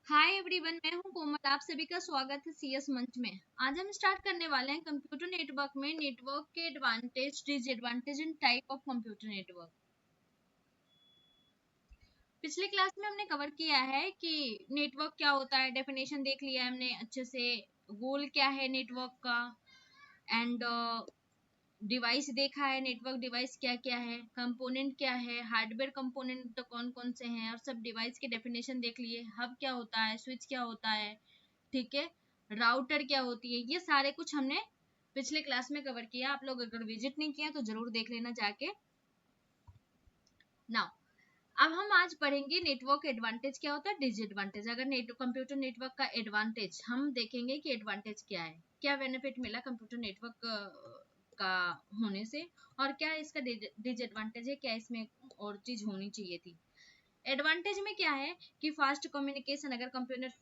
Hi everyone, मैं हूं कोमल। आप सभी का स्वागत है सीएस मंच में। आज हम स्टार्ट करने वाले हैं कंप्यूटर नेटवर्क में नेटवर्क के advantage, disadvantage and type of computer network. पिछले क्लास में हमने कवर किया है कि नेटवर्क क्या होता है, डेफिनेशन देख लिया है हमने अच्छे से, गोल क्या है नेटवर्क का, एंड डिवाइस देखा है, नेटवर्क डिवाइस क्या क्या है, कंपोनेंट क्या है, हार्डवेयर कंपोनेंट कौन कौन से हैं, और सब डिवाइस के डेफिनेशन देख लिए। हब क्या होता है, स्विच क्या होता है, ठीक है, राउटर क्या होती है, ये सारे कुछ हमने पिछले क्लास में कवर किया। आप लोग अगर विजिट नहीं किया तो जरूर देख लेना जाके। नाउ अब हम आज पढ़ेंगे नेटवर्क एडवांटेज क्या होता है, डिसएडवांटेज। अगर कंप्यूटर नेटवर्क का एडवांटेज हम देखेंगे कि एडवांटेज क्या है, क्या बेनिफिट मिला कंप्यूटर नेटवर्क का होने से, और क्या इसका डिसएडवांटेज है, क्या इसमें और चीज होनी चाहिए थी। एडवांटेज में क्या है कि फास्ट कम्युनिकेशन,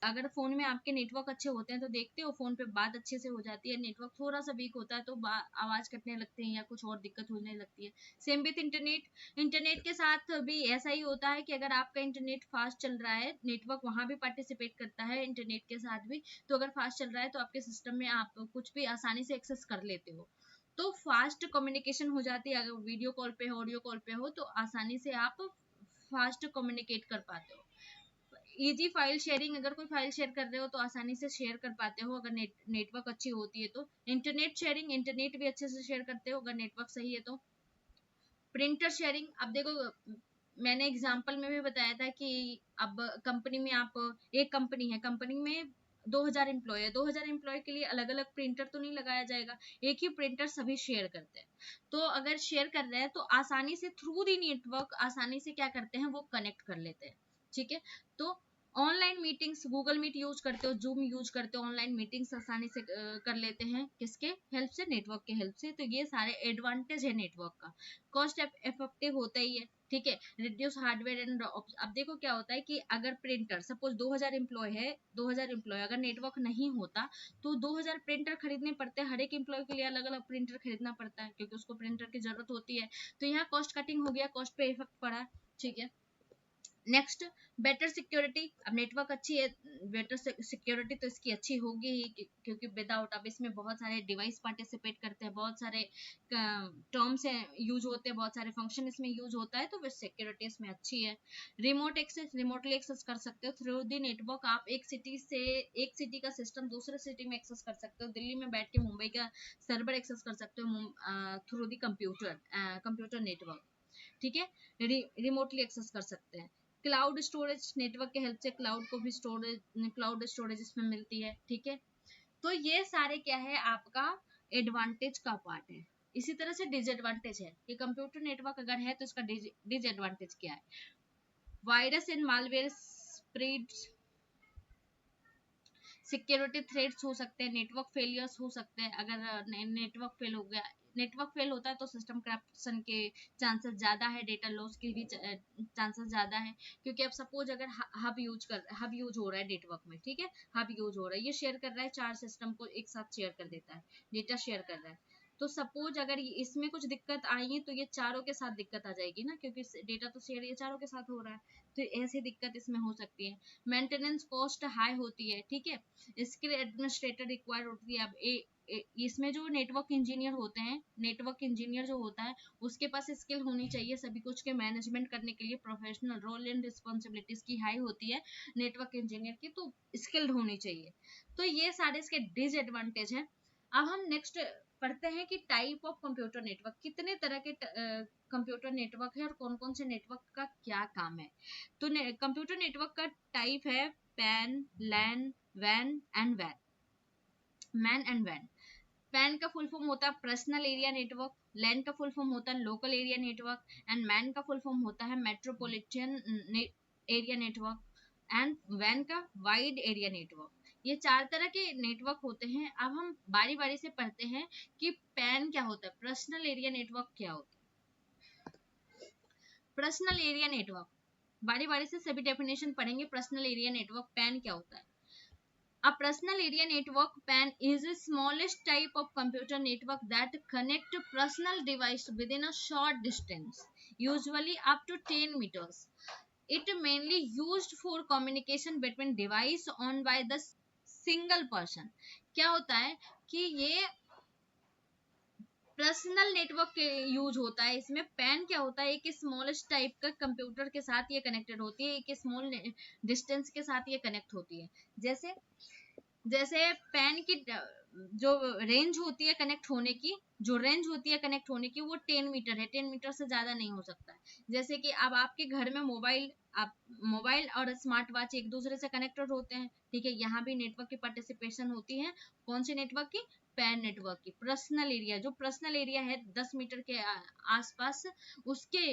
अगर फोन में आपके नेटवर्क अच्छे होते हैं तो देखते हो फोन पे बात अच्छे से हो जाती है। नेटवर्क थोड़ा सा वीक होता है तो आवाज कटने लगती है या कुछ और दिक्कत होने लगती है। सेम विथ इंटरनेट, इंटरनेट के साथ भी ऐसा ही होता है कि अगर आपका इंटरनेट फास्ट चल रहा है, नेटवर्क वहां भी पार्टिसिपेट करता है इंटरनेट के साथ भी, तो अगर फास्ट चल रहा है तो आपके सिस्टम में आप कुछ भी आसानी से एक्सेस कर लेते हो। तो फास्ट कम्युनिकेशन हो जाती है। अगर वीडियो कॉल पे हो, ऑडियो कॉल पे हो, तो आसानी से आप फास्ट कम्युनिकेट कर पाते हो। इजी फाइल शेयरिंग, अगर कोई फाइल शेयर कर रहे हो तो आसानी से शेयर कर पाते हो अगर नेटवर्क अच्छी होती है तो। इंटरनेट शेयरिंग, इंटरनेट भी अच्छे से शेयर करते हो अगर नेटवर्क सही है तो। प्रिंटर शेयरिंग, अब देखो मैंने एग्जांपल में भी बताया था कि अब कंपनी में आप, एक कंपनी है, कंपनी में 2000 एम्प्लॉय है, 2000 एम्प्लॉय के लिए अलग अलग प्रिंटर तो नहीं लगाया जाएगा, एक ही प्रिंटर सभी शेयर करते हैं। तो अगर शेयर कर रहे हैं तो आसानी से थ्रू दी नेटवर्क आसानी से क्या करते हैं, वो कनेक्ट कर लेते हैं। ठीक है, तो online meetings, Google meet use करते हो, जूम यूज करते हो, ऑनलाइन मीटिंग्स आसानी से कर लेते हैं, किसके हेल्प से, नेटवर्क के हेल्प से। तो ये सारे एडवांटेज है नेटवर्क का। कॉस्ट इफेक्टिव होता ही है, ठीक है, रिड्यूस हार्डवेयर एंड। अब देखो क्या होता है कि अगर प्रिंटर सपोज 2000 एम्प्लॉय है, 2000 एम्प्लॉय अगर नेटवर्क नहीं होता तो 2000 प्रिंटर खरीदने पड़ते हैं, हर एक एम्प्लॉय के लिए अलग अलग प्रिंटर खरीदना पड़ता है क्योंकि उसको प्रिंटर की जरूरत होती है। तो यहाँ कॉस्ट कटिंग हो गया, कॉस्ट पे इफेक्ट पड़ा, ठीक है। Next, better security. अब नेटवर्क अच्छी है, बेटर सिक्योरिटी तो इसकी अच्छी होगी ही, क्योंकि विदाउट, अब इसमें बहुत सारे डिवाइस पार्टिसिपेट करते हैं, बहुत सारे टर्म्स यूज होते हैं, बहुत सारे फंक्शन इसमें यूज होता है, तो सिक्योरिटी इसमें अच्छी है। रिमोट एक्सेस, रिमोटली एक्सेस कर सकते हो थ्रू दी नेटवर्क। आप एक सिटी से, एक सिटी का सिस्टम दूसरे सिटी में एक्सेस कर सकते हो, दिल्ली में बैठ के मुंबई का सर्वर एक्सेस कर सकते हो थ्रू दी कंप्यूटर नेटवर्क, ठीक है, रिमोटली एक्सेस कर सकते हैं। क्लाउड स्टोरेज, नेटवर्क के हेल्प से क्लाउड को भी स्टोरेज, क्लाउड स्टोरेज इसमें मिलती है, ठीक है। तो ये सारे क्या है, आपका एडवांटेज का पार्ट है। इसी तरह से डिसएडवांटेज है कि कंप्यूटर नेटवर्क अगर है तो इसका डिसएडवांटेज क्या है। Virus and malware spread, security threats हो सकते हैं, नेटवर्क फेलियर्स हो सकते हैं। अगर नेटवर्क फेल हो गया, नेटवर्क फेल होता है तो सिस्टम करप्शन के चांसेस ज्यादा है, डेटा लॉस के भी चांसेस ज्यादा है। क्योंकि अब सपोज अगर हब यूज हो रहा है नेटवर्क में, ठीक है, हब यूज हो रहा है, ये शेयर कर रहा है, चार सिस्टम को एक साथ शेयर कर देता है, डेटा शेयर कर रहा है। तो सपोज अगर इसमें कुछ दिक्कत आई है तो ये चारों के साथ दिक्कत आ जाएगी ना, क्योंकि डेटा तो शेयर ये चारों के साथ हो रहा है, तो ऐसी दिक्कत इसमें हो सकती है। मेंटेनेंस कॉस्ट हाई होती है, ठीक है, इसके लिए एडमिनिस्ट्रेटर रिक्वायर्ड होती है। अब इसमें जो नेटवर्क इंजीनियर होते हैं, नेटवर्क इंजीनियर जो होता है उसके पास स्किल होनी चाहिए सभी कुछ के मैनेजमेंट करने के लिए, प्रोफेशनल रोल एंड रिस्पॉन्सिबिलिटीज की हाई होती है नेटवर्क इंजीनियर की, तो स्किल्ड होनी चाहिए। तो ये सारे इसके डिसएडवांटेज हैं। अब हम नेक्स्ट पढ़ते हैं कि टाइप ऑफ कंप्यूटर नेटवर्क, कितने तरह के कंप्यूटर नेटवर्क है और कौन कौन से नेटवर्क का क्या काम है। तो कंप्यूटर नेटवर्क का टाइप है pan, LAN, van and when, man and when. Pan का फुल फॉर्म होता है पर्सनल एरिया नेटवर्क, लैन का फुल फॉर्म होता है local area network, and MAN का फुल फॉर्म होता है मेट्रोपॉलिटन एरिया नेटवर्क, एंड वैन का वाइड एरिया नेटवर्क। ये चार तरह के नेटवर्क होते हैं। अब हम बारी बारी से पढ़ते हैं कि पैन क्या होता है, पर्सनल एरिया नेटवर्क क्या होता है। पर्सनल एरिया नेटवर्क, बारी बारी से सभी डेफिनेशन पढ़ेंगे। पर्सनल एरिया नेटवर्क, पैन क्या होता है। A personal area network PAN is the smallest type of computer network that connect personal device within a short distance, usually up to 10 meters. It mainly used for communication between device on by the single person. क्या होता है कि ये personal network के use होता है इसमें। Pan क्या होता है, एक स्मॉलेस्ट टाइप का कंप्यूटर के साथ ये कनेक्टेड होती है, एक स्मॉल डिस्टेंस के साथ ये कनेक्ट होती है। जैसे जैसे पैन की जो रेंज होती है कनेक्ट होने की, जो रेंज होती है कनेक्ट होने की वो 10 मीटर है, 10 मीटर से ज्यादा नहीं हो सकता है। जैसे कि अब आपके घर में मोबाइल और स्मार्ट वॉच एक दूसरे से कनेक्टेड होते हैं, ठीक है, यहाँ भी नेटवर्क की पार्टिसिपेशन होती है। कौन सी नेटवर्क की? पैन नेटवर्क की। पर्सनल एरिया, जो पर्सनल एरिया है 10 मीटर के आसपास, उसके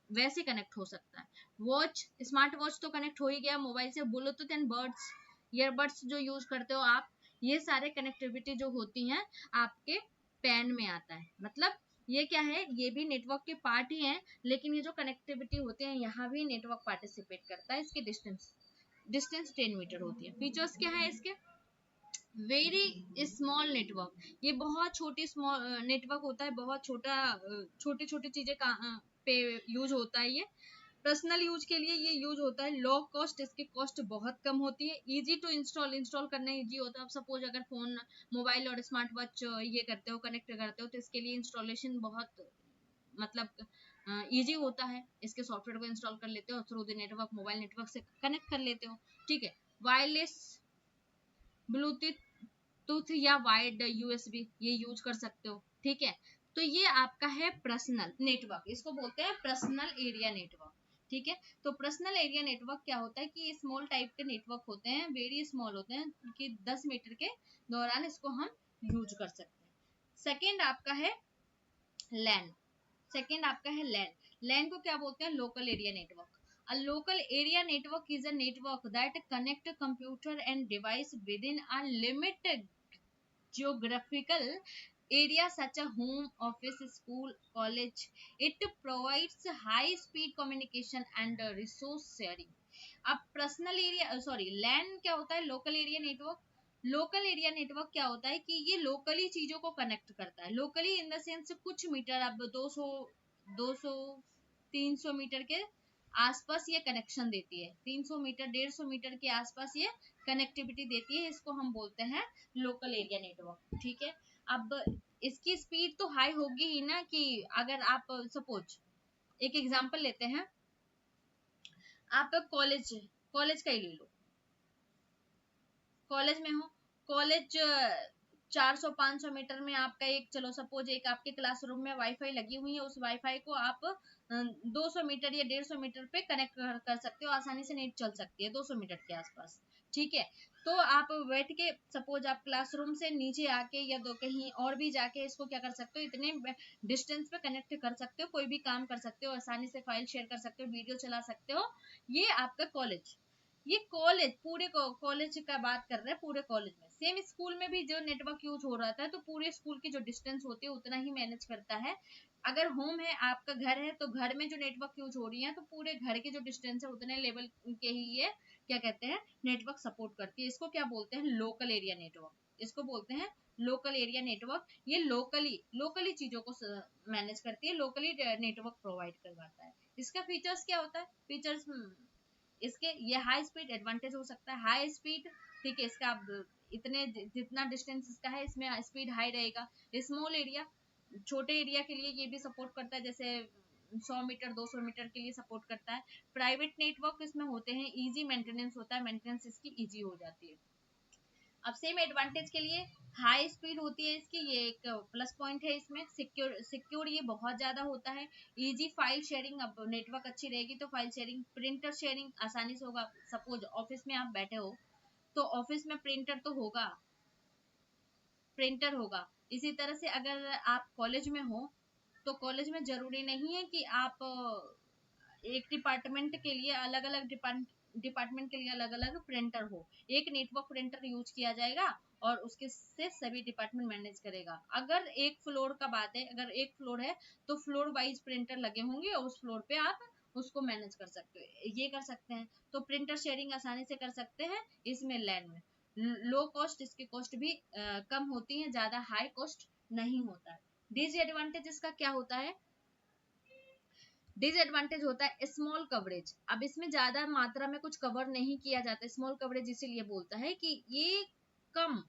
वैसे कनेक्ट हो सकता है। वॉच, स्मार्ट वॉच तो कनेक्ट हो ही गया मोबाइल से। ब्लूटूथ एंड बर्ड्स, ईयरबड्स जो यूज करते हो आप, ये सारे कनेक्टिविटी जो होती हैं आपके पैन में आता है। मतलब ये क्या है, ये भी नेटवर्क के पार्ट ही है, लेकिन ये जो कनेक्टिविटी होते हैं यहाँ भी नेटवर्क पार्टिसिपेट करता है। इसकी डिस्टेंस 10 मीटर होती है। फीचर्स क्या है इसके? वेरी स्मॉल नेटवर्क, ये बहुत छोटी स्मॉल नेटवर्क होता है, बहुत छोटा, छोटी छोटी चीजें का पे यूज होता है ये। पर्सनल यूज के लिए ये यूज होता है। लो कॉस्ट, इसकी कॉस्ट बहुत कम होती है। इजी टू इंस्टॉल करना इजी होता है। अब सपोज अगर फोन, मोबाइल और स्मार्ट वॉच ये करते हो, कनेक्ट करते हो, तो इसके लिए इंस्टॉलेशन बहुत मतलब इजी होता है। इसके सॉफ्टवेयर को इंस्टॉल कर लेते हो, through the network mobile network से कनेक्ट कर लेते हो, ठीक है। वायरलेस, ब्लूटूथ या वायर्ड यूएसबी ये यूज कर सकते हो, ठीक है। तो ये आपका है पर्सनल नेटवर्क, इसको बोलते हैं पर्सनल एरिया नेटवर्क, ठीक है। तो पर्सनल एरिया नेटवर्क क्या होता है कि ये स्मॉल टाइप के नेटवर्क होते हैं, वेरी स्मॉल होते हैं कि 10 मीटर के दौरान इसको हम यूज कर सकते हैं। सेकेंड आपका है लैन। सेकेंड आपका है लैन। लैन को क्या बोलते हैं? Local area network. A local area network is a network that connect computer and device within a limited geographical area such as home, office, school, college. It provides high speed communication and resource sharing. अब personal area, sorry, लैन क्या होता है? Local area network. Local area network क्या होता है कि ये locally चीजों को कनेक्ट करता है। लोकली इन द सेंस कुछ मीटर, अब 200 300 मीटर के आसपास ये कनेक्शन देती है। 300 मीटर, 150 मीटर के आसपास ये कनेक्टिविटी देती है। इसको हम बोलते हैं लोकल एरिया नेटवर्क, ठीक है। अब इसकी स्पीड तो हाई होगी ही ना, कि अगर आप सपोज एक एग्जांपल लेते हैं, आप कॉलेज कॉलेज का ही ले लो। कॉलेज में हो, कॉलेज 400-500 मीटर में आपका एक, चलो सपोज एक आपके क्लासरूम में वाईफाई लगी हुई है, उस वाईफाई को आप 200 मीटर या 150 मीटर पे कनेक्ट कर सकते हो, आसानी से नेट चल सकती है 200 मीटर के आसपास, ठीक है। तो आप बैठ के, सपोज आप क्लासरूम से नीचे आके या दो कहीं और भी जाके इसको क्या कर सकते हो, इतने डिस्टेंस पे कनेक्ट कर सकते हो, कोई भी काम कर सकते हो, आसानी से फाइल शेयर कर सकते हो, वीडियो चला सकते हो। ये आपका कॉलेज। ये कॉलेज, पूरे कॉलेज का बात कर रहे हैं, पूरे कॉलेज में। सेम स्कूल में भी जो नेटवर्क यूज हो रहा था, तो पूरे स्कूल की जो डिस्टेंस होती है उतना ही मैनेज करता है। अगर होम है, आपका घर है, तो घर में जो नेटवर्क यूज हो रही है, तो पूरे घर के जो डिस्टेंस है उतने लेवल के ही ये क्या कहते हैं, नेटवर्क सपोर्ट करती है। इसको क्या बोलते हैं? Local area network. इसको बोलते हैं लोकल एरिया नेटवर्क। ये लोकली चीजों को मैनेज करती है, लोकली नेटवर्क प्रोवाइड करवाता है। इसका फीचर्स क्या होता है? फीचर्स इसके, ये हाई स्पीड एडवांटेज हो सकता है, हाई स्पीड, ठीक है। इसका अब इतने जितना डिस्टेंस इसका है, इसमें स्पीड हाई रहेगा। स्मॉल एरिया, छोटे एरिया के लिए ये भी सपोर्ट करता है, जैसे 100 मीटर 200 मीटर के लिए सपोर्ट करता है। प्राइवेट नेटवर्क इसमें होते हैं, इजी मेंटेनेंस होता है, मेंटेनेंस इसकी इजी हो जाती है। अब सेम एडवांटेज के लिए हाई स्पीड होती है इसकी, ये एक प्लस पॉइंट है इसमें। सिक्योर ये बहुत ज्यादा होता है। इजी फाइल शेयरिंग, अब नेटवर्क अच्छी रहेगी तो फाइल शेयरिंग, प्रिंटर शेयरिंग आसानी से होगा। सपोज ऑफिस में आप बैठे हो, तो ऑफिस में प्रिंटर तो होगा, प्रिंटर होगा। इसी तरह से अगर आप कॉलेज में हो, तो कॉलेज में जरूरी नहीं है कि आप एक डिपार्टमेंट के लिए अलग अलग डिपार्टमेंट के लिए अलग अलग प्रिंटर हो। एक नेटवर्क प्रिंटर यूज किया जाएगा और उसके से सभी डिपार्टमेंट मैनेज करेगा। अगर एक फ्लोर का बात है, अगर एक फ्लोर है तो फ्लोर वाइज प्रिंटर लगे होंगे और उस फ्लोर पे आप उसको मैनेज कर सकते हो, ये कर सकते हैं। तो प्रिंटर शेयरिंग आसानी से कर सकते हैं इसमें लैन में। लो कॉस्ट, इसकी कॉस्ट भी कम होती है, ज्यादा हाई कॉस्ट नहीं होता है। डिसएडवांटेज इसका क्या होता है? डिसएडवांटेज होता है स्मॉल कवरेज। अब इसमें ज्यादा मात्रा में कुछ कवर नहीं किया जाता, स्मॉल कवरेज इसीलिए बोलता है कि ये कम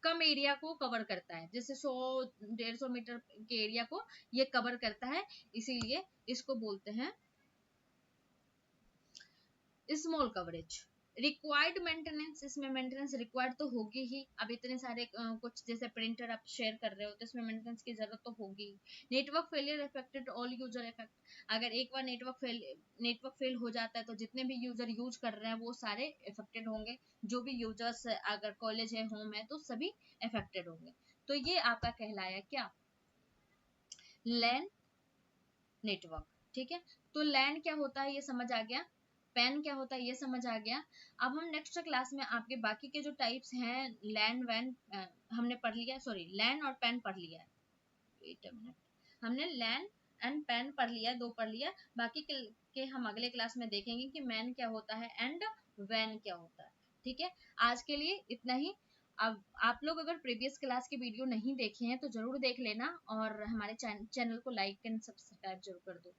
कम एरिया को कवर करता है, जैसे 100-150 मीटर के एरिया को ये कवर करता है, इसीलिए इसको बोलते हैं स्मॉल कवरेज। रिक्वायर्ड मेंटेनेंस, इसमें मेंटेनेंस रिक्वायर्ड तो होगी ही। अब इतने सारे कुछ जैसे प्रिंटर आप शेयर कर रहे हो तो इसमें मेंटेनेंस की जरूरत तो होगी। Network failure affected all user effect, अगर एक बार नेटवर्क फेल हो जाता है तो जितने भी यूजर यूज कर रहे हैं वो सारे इफेक्टेड होंगे, जो भी यूजर्स अगर कॉलेज है होम है तो सभी इफेक्टेड होंगे। तो ये आपका कहलाया क्या, लैन नेटवर्क। ठीक है, तो लैन क्या होता है ये समझ आ गया, पैन क्या होता है ये समझ आ गया। अब हम नेक्स्ट क्लास में आपके बाकी के जो टाइप्स हैं लैन वैन हमने पढ़ लिया, सॉरी लैन और पैन पढ़ लिया है, वेट अ मिनट, हमने लैन एंड पैन पढ़ लिया, दो पढ़ लिया, बाकी के हम अगले क्लास में देखेंगे कि मैन क्या होता है एंड वैन क्या होता है। ठीक है, आज के लिए इतना ही। अब आप लोग अगर प्रीवियस क्लास के वीडियो नहीं देखे हैं तो जरूर देख लेना और हमारे चैनल को लाइक एंड सब्सक्राइब जरूर कर दो।